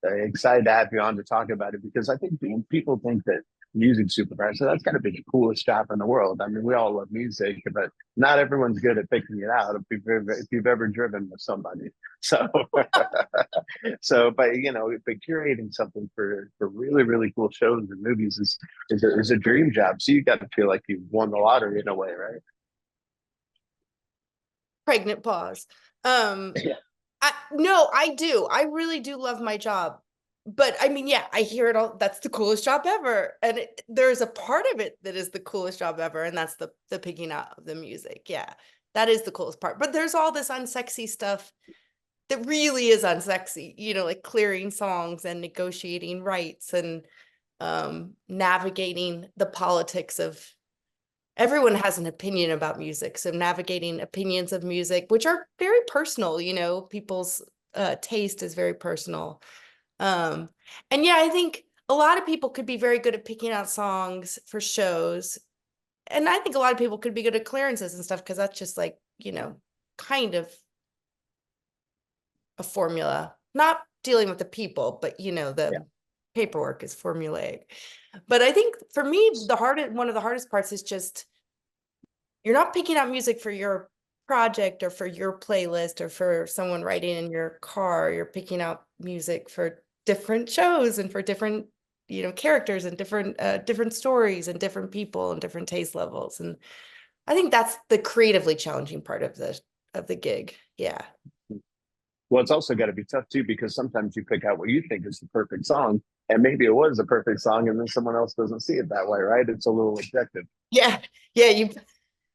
excited to have you on to talk about it because I think people think that music supervisor, that's got to be the coolest job in the world. I mean, we all love music, but not everyone's good at picking it out if you've ever driven with somebody. So, but but curating something for really, really cool shows and movies is a dream job. So you got to feel like you won the lottery in a way, right? Pregnant pause. Yeah. No, I do. I really do love my job. But I mean, yeah, I hear it all. That's the coolest job ever. And there's a part of it that is the coolest job ever, and that's the picking out of the music. Yeah, that is the coolest part. But there's all this unsexy stuff that really is unsexy, like clearing songs and negotiating rights and navigating the politics of everyone has an opinion about music. So navigating opinions of music, which are very personal, people's taste is very personal. Um, and yeah, I think a lot of people could be very good at picking out songs for shows. And I think a lot of people could be good at clearances and stuff because that's just like, kind of a formula. Not dealing with the people, but Yeah. the paperwork is formulaic. But I think for me, one of the hardest parts is just you're not picking out music for your project or for your playlist or for someone writing in your car. You're picking out music for different shows and for different, characters and different stories and different people and different taste levels. And I think that's the creatively challenging part of the gig. Yeah. Well, it's also got to be tough too because sometimes you pick out what you think is the perfect song, and maybe it was a perfect song, and then someone else doesn't see it that way, right? It's a little objective. Yeah. Yeah. You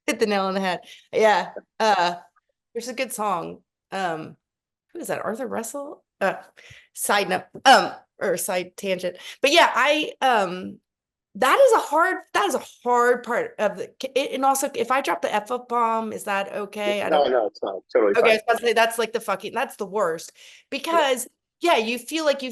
hit the nail on the head. Yeah. There's a good song. Um, who is that? Arthur Russell? Side note, or side tangent. But yeah, that is a hard part of and also if I drop the F up bomb, is that okay? I No, don't no, it's not totally okay, I fine. was about to say that's the worst Yeah. because yeah, you feel like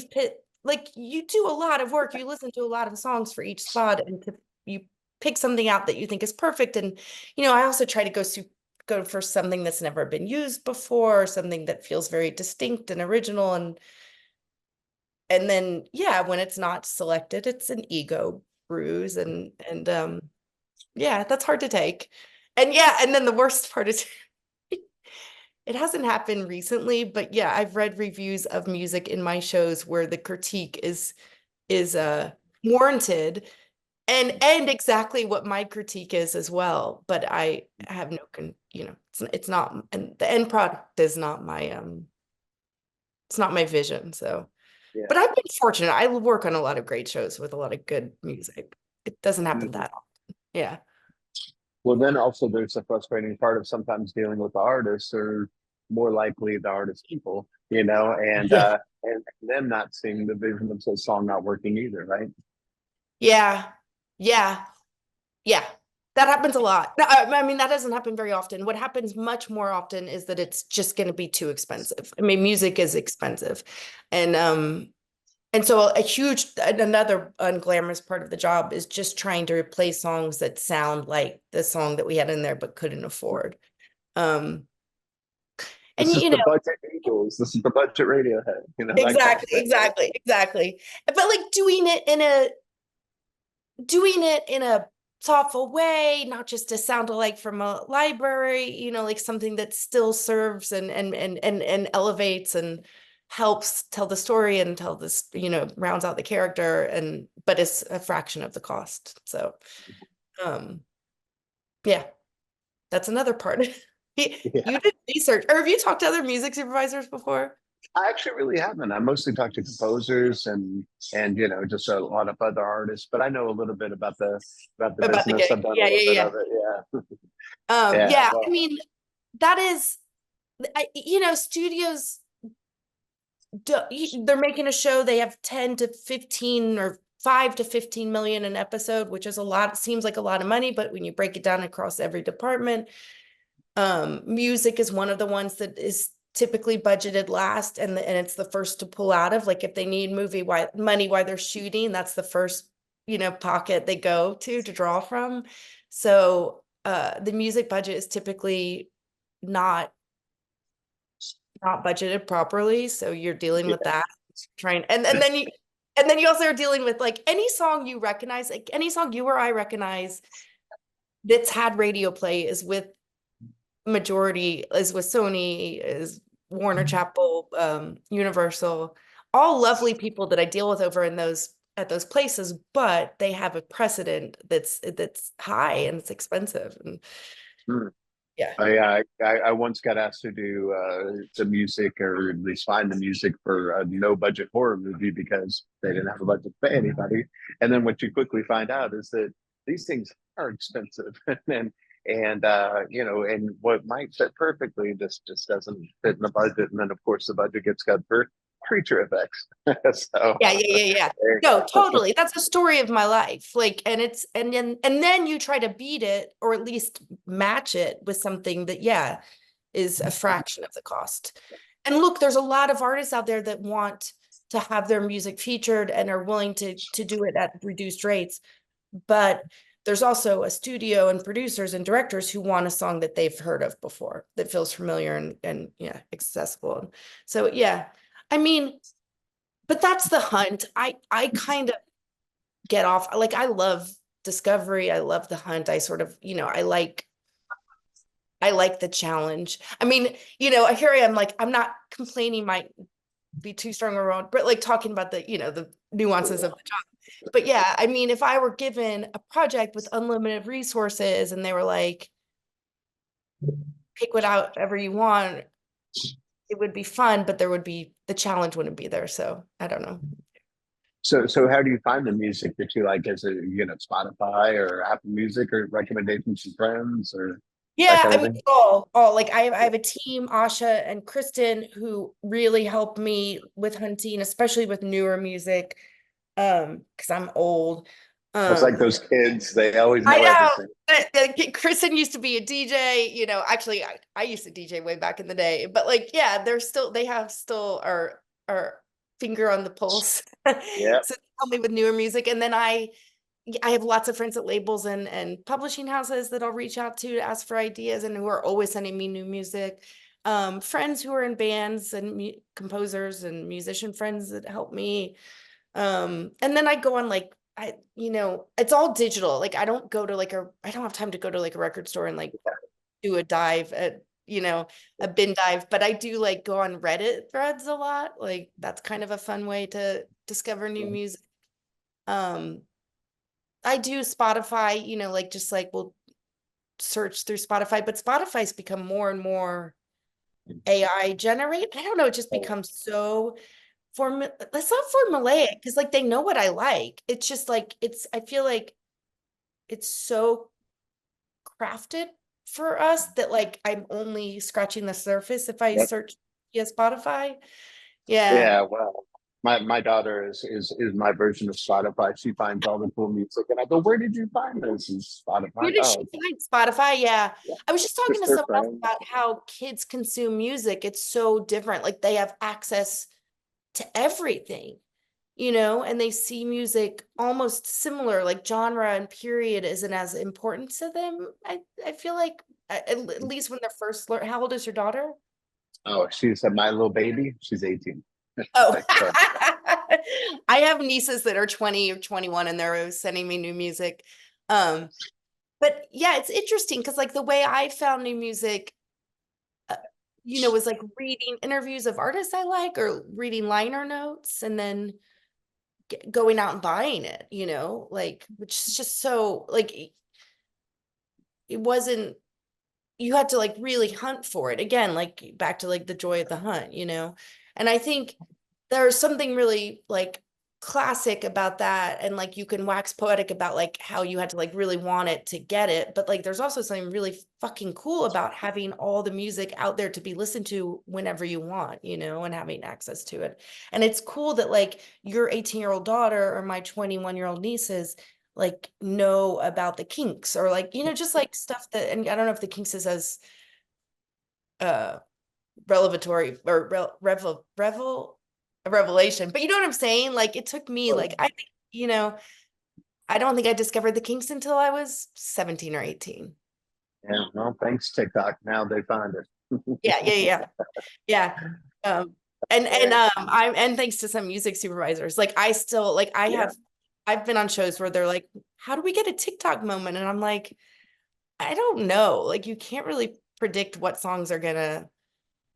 like you do a lot of work, you listen to a lot of songs for each spot and you pick something out that you think is perfect. And I also try to go for something that's never been used before, something that feels very distinct and original. And then yeah, when it's not selected, it's an ego bruise. And yeah, that's hard to take. And yeah, and then the worst part is it hasn't happened recently, but yeah, I've read reviews of music in my shows where the critique is warranted and exactly what my critique is as well. But I have no it's not, and the end product is not my it's not my vision. So, Yeah. but I've been fortunate. I work on a lot of great shows with a lot of good music. It doesn't happen Mhm. that often. Yeah. Well, then also there's the frustrating part of sometimes dealing with the artists, or more likely the artist people, Yeah. and them not seeing the vision of the song not working either, right? Yeah. Yeah. Yeah, that happens a lot. I mean, that doesn't happen very often. What happens much more often is that it's just going to be too expensive. I mean, music is expensive. And so another unglamorous part of the job is just trying to replace songs that sound like the song that we had in there but couldn't afford. Um, and This is the budget Eagles. This is the budget Radiohead. That kind of exactly, thing, right? exactly, exactly. But like doing it in a thoughtful way, not just to sound alike from a library, like something that still serves and elevates and helps tell the story and tell this, rounds out the character but it's a fraction of the cost. So, um, yeah, that's another part. Yeah. You did research, or have you talked to other music supervisors before? I actually really haven't. I mostly talk to composers and just a lot of other artists, but I know a little bit about the About the business. gig? I've done a Yeah, little yeah, bit yeah. of it. Yeah. Yeah. Yeah, I Well, mean, that is, studios they're making a show, they have 10 to 15 or 5 to 15 million an episode, which is a lot, seems like a lot of money, but when you break it down across every department, music is one of the ones that is typically budgeted last, and it's the first to pull out of. Like if they need money while they're shooting, that's the first pocket they go to draw from. So the music budget is typically not not budgeted properly, so you're dealing yeah. with that. trying, and then you also are dealing with like any song you recognize, like any song you or I recognize that's had radio play is with majority, is with Sony, is Warner Chappell, Universal, all lovely people that I deal with over in those at those places, but they have a precedent that's high and it's expensive. And Hmm. yeah. I once got asked to do some music, or at least find the music for a no budget horror movie because they didn't have a budget to pay anybody. And then what you quickly find out is that these things are expensive, and what might fit perfectly just doesn't fit in the budget. And then of course the budget gets cut for creature effects. So Yeah. No, totally. That's a story of my life. Like, and then you try to beat it or at least match it with something that, yeah, is a fraction of the cost. And look, there's a lot of artists out there that want to have their music featured and are willing to do it at reduced rates. But there's also a studio and producers and directors who want a song that they've heard of before, that feels familiar and yeah, accessible. So yeah, I mean, but that's the hunt. I kind of get off, like I love discovery. I love the hunt. I sort of, I like the challenge. I mean, here I am, like, I'm not complaining might be too strong a word, but like talking about the nuances of the job. But yeah, I mean, if I were given a project with unlimited resources and they were like, pick whatever you want, it would be fun, but the challenge wouldn't be there. So I don't know. so how do you find the music that you like? Is it, Spotify or Apple Music, or recommendations from friends, or that Yeah, kind I of mean, thing? all like I have a team, Asha and Kristen, who really help me with hunting, especially with newer music, because I'm old. It's like Um, those kids, they always I know know. everything. Kristen used to be a DJ, actually I used to DJ way back in the day, but like, yeah, they have still our finger on the pulse. Yeah. So they help me with newer music. And then I have lots of friends at labels and publishing houses that I'll reach out to ask for ideas and who are always sending me new music. Friends who are in bands and composers and musician friends that help me. And then I go on like it's all digital. Like I don't have time to go to like a record store and like do a dive at a bin dive, but I do like go on Reddit threads a lot. Like that's kind of a fun way to discover new music. Um, I do Spotify, like just like we'll search through Spotify, but Spotify's become more and more AI generate. I don't know, it just becomes so that's not formulaic because like they know what I like. It's just like I feel like it's so crafted for us that like I'm only scratching the surface if I Yep. search via Spotify. Yeah. Yeah, well, my daughter is my version of Spotify. She finds all the cool music, and I go, "Where did you find this?" And Where Spotify. does she Oh, find Spotify? Yeah. yeah, I was just talking to just their someone else friend. about how kids consume music. It's so different. Like they have access to everything, and they see music almost similar, like genre and period isn't as important to them. I feel like at least when they're first learn. How old is your daughter? Oh, she's my little baby. She's 18. Oh, So, I have nieces that are 20 or 21 and they're always sending me new music. Um, but yeah, it's interesting because like the way I found new music, uh, was like reading interviews of artists I like or reading liner notes and then going out and buying it, like which is just so like it wasn't you had to like really hunt for it again, like back to like the joy of the hunt, and I think there's something really like classic about that, and like you can wax poetic about like how you had to like really want it to get it, but like there's also something really fucking cool about having all the music out there to be listened to whenever you want, and having access to it. And it's cool that like your 18-year-old daughter or my 21-year-old nieces like know about the Kinks or like just like stuff that, and I don't know if the Kinks is as uh revelatory or a revelation, but you know what I'm saying? Like it took me like I think, I don't think I discovered the Kinks until I was 17 or 18. yeah, well, thanks TikTok. Now they find it. Yeah. Yeah. And thanks to some music supervisors, like I still like Yeah. I've been on shows where they're like, how do we get a TikTok moment? And I'm like, I don't know. Like you can't really predict what songs are gonna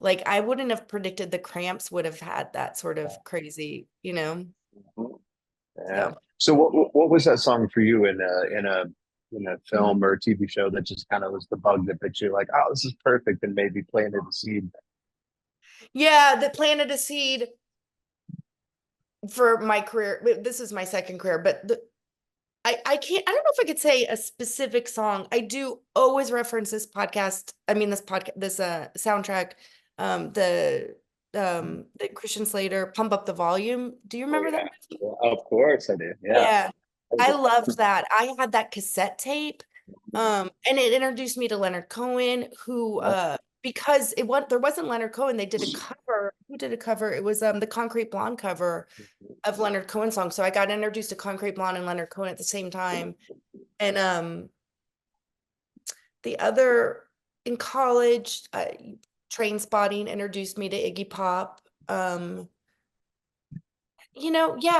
like I wouldn't have predicted the Cramps would have had that sort of crazy, you know. Yeah. So So what was that song for you in a film or a TV show that just kind of was the bug that put you like, oh, this is perfect, and maybe planted a seed? yeah, the planted a seed for my career. This is my second career, but I can't, I don't know if I could say a specific song. I do always reference this podcast. I mean, this podcast, this soundtrack, um, the the Christian Slater, Pump Up the Volume. Do you Oh remember that yeah. movie? Well, of course I do. Yeah. Yeah. I loved that. I had that cassette tape. And it introduced me to Leonard Cohen, who because there wasn't Leonard Cohen, they did a cover. Who did a cover? It was the Concrete Blonde cover of Leonard Cohen songs. So I got introduced to Concrete Blonde and Leonard Cohen at the same time. And the other in college, Train Spotting introduced me to Iggy Pop. Yeah,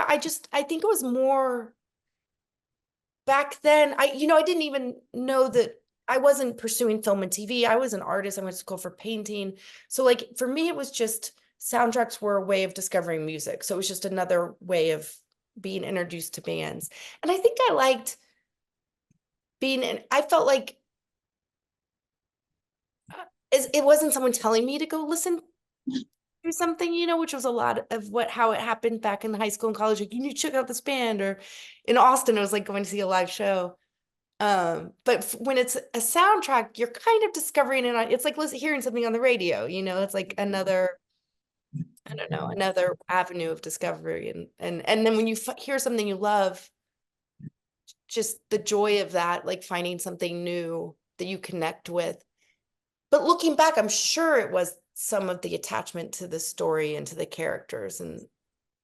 I think it was more back then. I didn't even know that I wasn't pursuing film and TV. I was an artist. I went to school for painting. So like for me, it was just soundtracks were a way of discovering music. So it was just another way of being introduced to bands. And I think I liked being in, I felt like it wasn't someone telling me to go listen to something, which was a lot of how it happened back in high school and college. Like, you need to check out this band, or in Austin, it was like going to see a live show. But when it's a soundtrack, you're kind of discovering it. It's like hearing something on the radio, it's like another, I don't know, another avenue of discovery. And then when you hear something you love, just the joy of that, like finding something new that you connect with. But looking back, I'm sure it was some of the attachment to the story and to the characters, and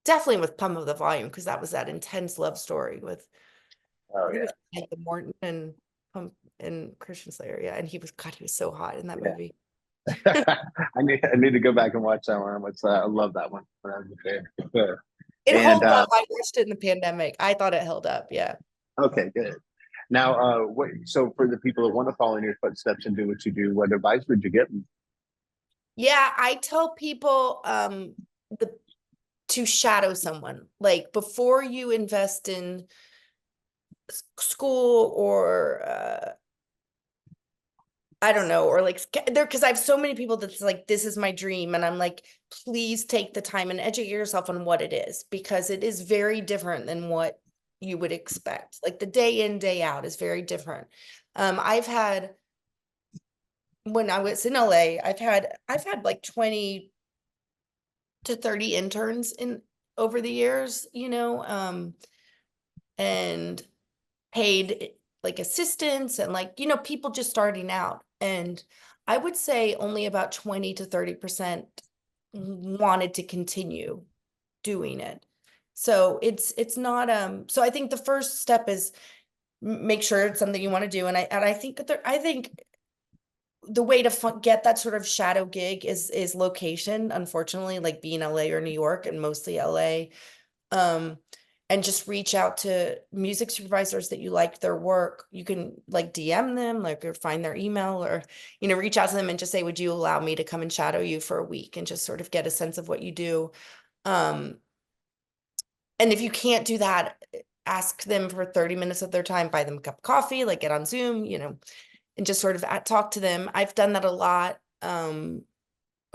definitely with Pump of the Volume, because that was that intense love story with, Oh I think it was yeah. Michael Morton and Pump and Christian Slayer. Yeah. And God, he was so hot in that movie. I need to go back and watch that one. I love that one when I was a kid. Yeah. It And holds up. I watched it in the pandemic. I thought it held up. Yeah. okay, good. Now, so for the people that want to follow in your footsteps and do what you do, what advice would you give them? Yeah. I tell people the to shadow someone. Like before you invest in school or I don't know, or like there, because I have so many people that's like, this is my dream. And I'm like, please take the time and educate yourself on what it is, because it is very different than what you would expect. Like the day in, day out is very different. I've had, when I was in LA, I've had like 20 to 30 interns in over the years, and paid like assistants and like, people just starting out. And I would say only about 20 to 30% wanted to continue doing it. So it's not so I think the first step is make sure it's something you want to do. And I think I think the way to get that sort of shadow gig is location, unfortunately, like being LA or New York, and mostly LA. um and just reach out to music supervisors that you like their work. You can like DM them, like, or find their email, or reach out to them and just say, would you allow me to come and shadow you for a week and just sort of get a sense of what you do. um and if you can't do that, ask them for 30 minutes of their time, buy them a cup of coffee, like get on Zoom, and just sort of talk to them. I've done that a lot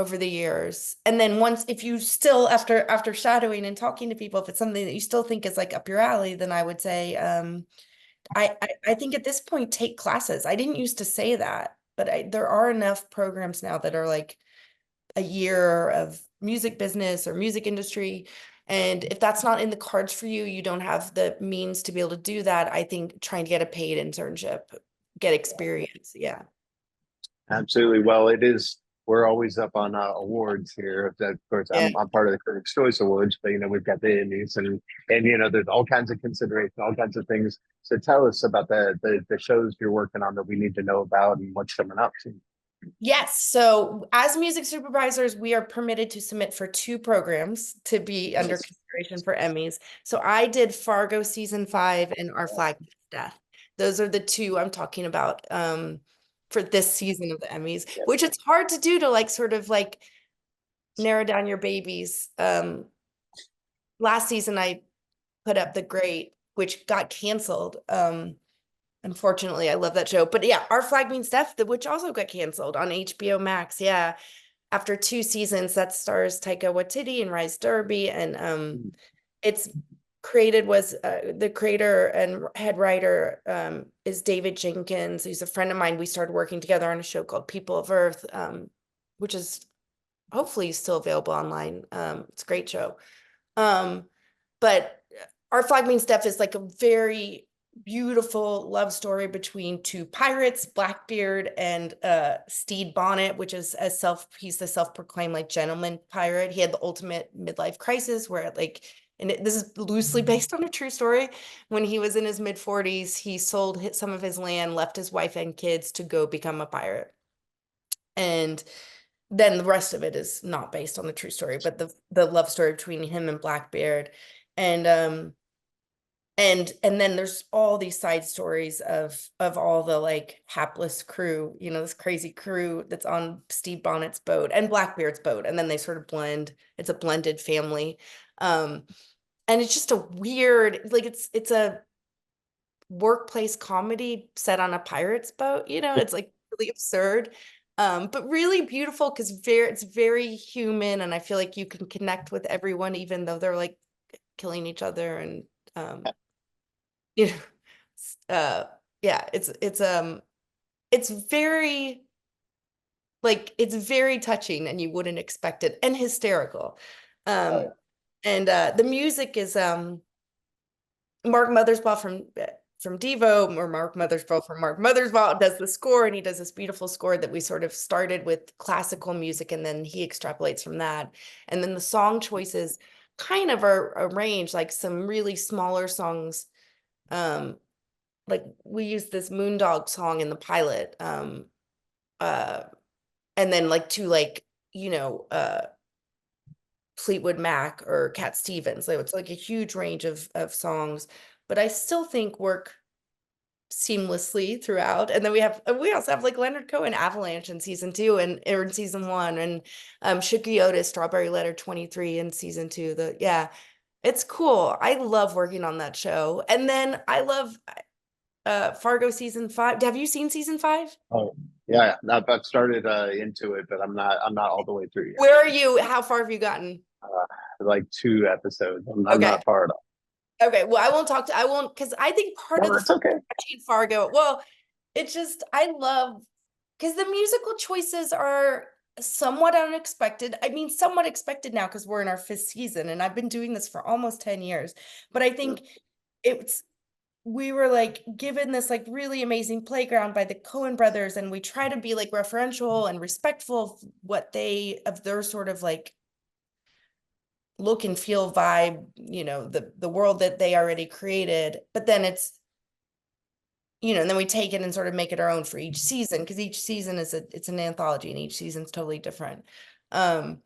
over the years. And then once, if you still, after shadowing and talking to people, if it's something that you still think is like up your alley, then I would say, I think at this point, take classes. I didn't used to say that, but there are enough programs now that are like a year of music business or music industry. And if that's not in the cards for you, you don't have the means to be able to do that, I think trying to get a paid internship, get experience. Yeah. Absolutely. Well, it is. We're always up on awards here. Of course, Yeah. I'm part of the Critics' Choice Awards, but we've got the Emmys, and there's all kinds of consideration, all kinds of things. So tell us about the shows you're working on that we need to know about and what's coming up. Yes. So as music supervisors, we are permitted to submit for 2 programs to be under Nice. consideration for Emmys. So I did Fargo season 5 and Our Flag Means Death. Those are the two I'm talking about for this season of the Emmys, Yeah. which it's hard to do to like sort of like narrow down your babies. Last season I put up The Great, which got canceled. Unfortunately, I love that show. But yeah, Our Flag Means Death, which also got canceled on HBO Max. Yeah. After 2 seasons, that stars Taika Waititi and Rise Derby. And it's created was the creator and head writer is David Jenkins, who's a friend of mine. We started working together on a show called People of Earth, which is hopefully still available online. It's a great show. But Our Flag Means Death is like a very beautiful love story between 2 pirates, Blackbeard and Stede Bonnet, which is he's the self-proclaimed like gentleman pirate. He had the ultimate midlife crisis where like, and this is loosely based on a true story. When he was in his mid-40s, he sold some of his land, left his wife and kids to go become a pirate. And then the rest of it is not based on the true story, but the love story between him and Blackbeard. And and then there's all these side stories of all the like hapless crew, this crazy crew that's on Stede Bonnet's boat and Blackbeard's boat, and then they sort of blend. It's a blended family. And it's just a weird, like it's a workplace comedy set on a pirate's boat, it's like really absurd. But really beautiful because it's very human, and I feel like you can connect with everyone, even though they're like killing each other. And you know, uh, yeah, it's very it's very touching, and you wouldn't expect it, and hysterical. Oh, Um, yeah. and the music is Mark Mothersbaugh from Devo, or Mark Mothersbaugh from Mark Mothersbaugh does the score, and he does this beautiful score that we sort of started with classical music, and then he extrapolates from that. And then the song choices kind of are arranged like some really smaller songs. Like we used this Moondog song in the pilot. Uh, and then like two like, Fleetwood Mac or Cat Stevens. So it's like a huge range of songs, but I still think work seamlessly throughout. And then we also have like Leonard Cohen Avalanche in season 2 and or in season 1, and Shuggy Otis Strawberry Letter 23 in season 2. It's cool. I love working on that show. And then I love Fargo season 5. Have you seen season 5? Oh, yeah. I've started into it, but I'm not all the way through yet. Where are you? How far have you gotten? Like 2 episodes. I'm Okay. not far at all. Okay. Well, I won't, because I think part of No, the it's okay. watching Fargo, well, it's just, I love, because the musical choices are somewhat unexpected. I mean, somewhat expected now because we're in our 5th season and I've been doing this for almost 10 years. But I think it's, we were like given this like really amazing playground by the Coen brothers, and we try to be like referential and respectful of their sort of like look and feel vibe, the world that they already created. But then and then we take it and sort of make it our own for each season, because each season it's an anthology and each season's totally different. And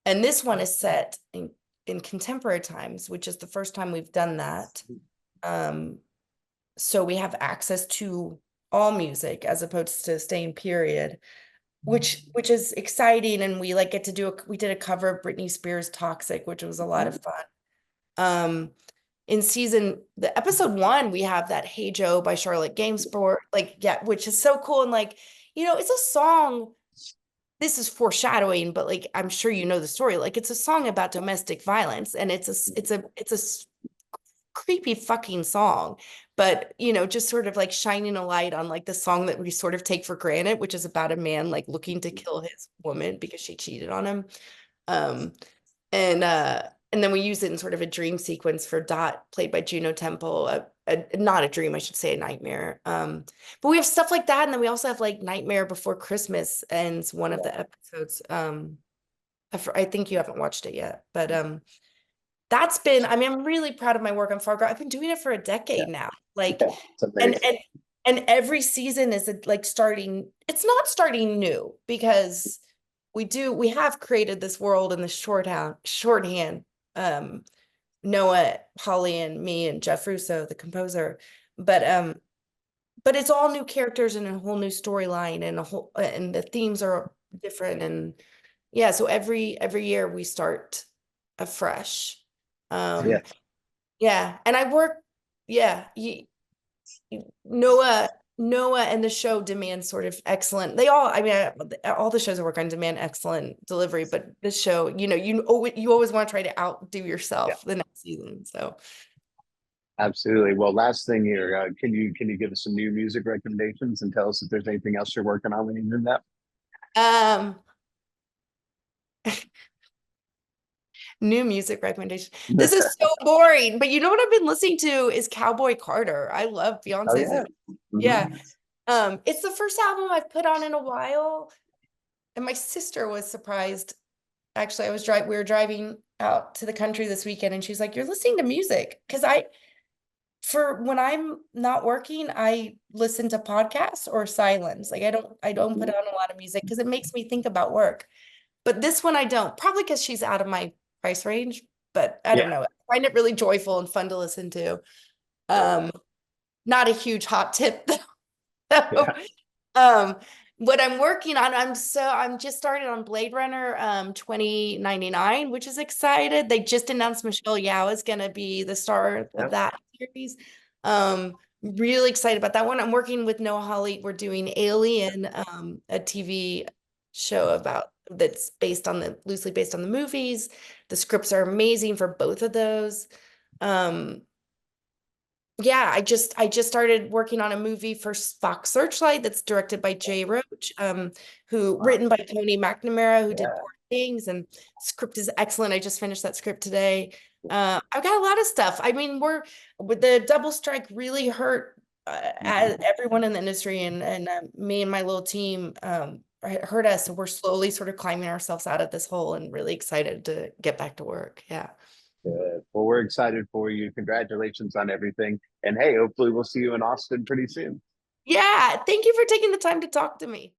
this one is set in contemporary times, which is the first time we've done that. So we have access to all music as opposed to staying period, which is exciting. And we like get to we did a cover of Britney Spears' Toxic, which was a lot of fun. In the episode 1, we have that Hey Joe by Charlotte Gamesport, which is so cool. And like, it's a song. This is foreshadowing, but like, I'm sure you know the story. Like, it's a song about domestic violence, and it's a creepy fucking song, but just sort of like shining a light on like the song that we sort of take for granted, which is about a man like looking to kill his woman because she cheated on him. Um, and then we use it in sort of a dream sequence for Dot, played by Juno Temple, not a dream, I should say, a nightmare. But we have stuff like that, and then we also have like Nightmare Before Christmas ends one of the episodes. I think you haven't watched it yet, but that's been, I mean, I'm really proud of my work on Fargo. I've been doing it for a Yeah. decade now. Like, Yeah, it's and amazing. And every season is like starting, it's not starting new because we have created this world in the shorthand. Um, Noah, Holly, and me and Jeff Russo, the composer. But but it's all new characters and a whole new storyline and and the themes are different. And yeah, so every year we start afresh. Yeah, Um, yeah, and I work, yeah, Noah, Noah and the show demand sort of excellent. They all, I mean, all the shows I work on demand excellent delivery, but this show, you always want to try to outdo yeah, yourself the next season. So, absolutely. Well, last thing here, can you give us some new music recommendations and tell us if there's anything else you're working on when you do that? um, new music recommendation. This is so boring, but you know what I've been listening to is Cowboy Carter. I love Oh Beyonce's. yeah. Yeah. Hmm. It's the first album I've put on in a while, and my sister was surprised. Actually, we were driving out to the country this weekend and she's like, "You're listening to music." Because for when I'm not working, I listen to podcasts or silence. Like I don't put on a lot of music because it makes me think about work. But this one I don't, probably because she's out of my price range, but I don't Yeah. know. I find it really joyful and fun to listen to. Um, Not a huge hot tip though. Yeah. Um, what I'm working on, I'm just started on Blade Runner 2099, which is excited. They just announced Michelle Yeoh is gonna be the star of Yep. that series. Really excited about that one. I'm working with Noah Hawley. We're doing Alien, a TV show about that's loosely based on the movies. The scripts are amazing for both of those. Um, yeah, I just started working on a movie for Fox Searchlight that's directed by Jay Roach, who Wow. written by Tony McNamara, who did Yeah. Poor Things, and script is excellent. I just finished that script today. I've got a lot of stuff. I mean, we're with the double strike really hurt Mhm. everyone in the industry, and me and my little team hurt us. So we're slowly sort of climbing ourselves out of this hole, and really excited to get back to work. Yeah. Good. Well, we're excited for you. Congratulations on everything. And hey, hopefully we'll see you in Austin pretty soon. Yeah. Thank you for taking the time to talk to me.